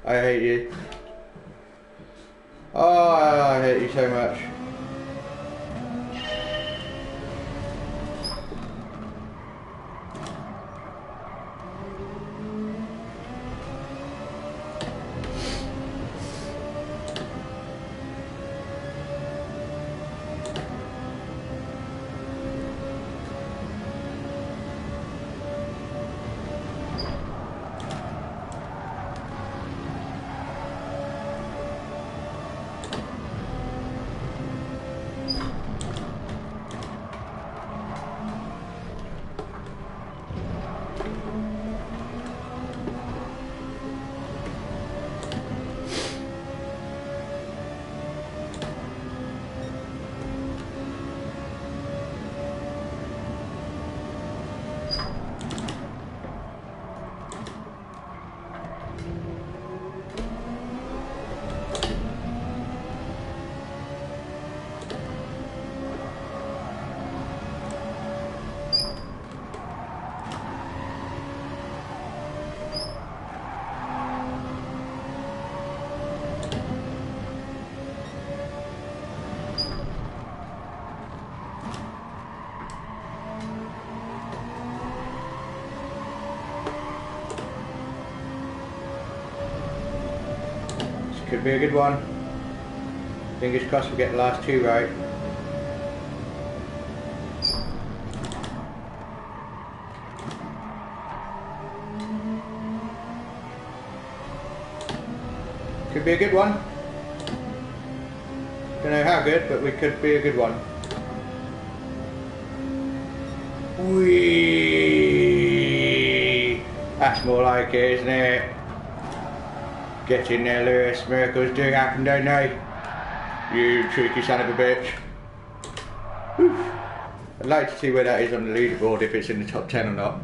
I hate you. Oh, I hate you so much. Could be a good one. Fingers crossed we get the last two right. Could be a good one. Don't know how good, but we could be a good one. Whee! That's more like it, isn't it? Get in there, Lewis. Miracles do happen, don't they? You tricky son of a bitch. Whew. I'd like to see where that is on the leaderboard, if it's in the top 10 or not.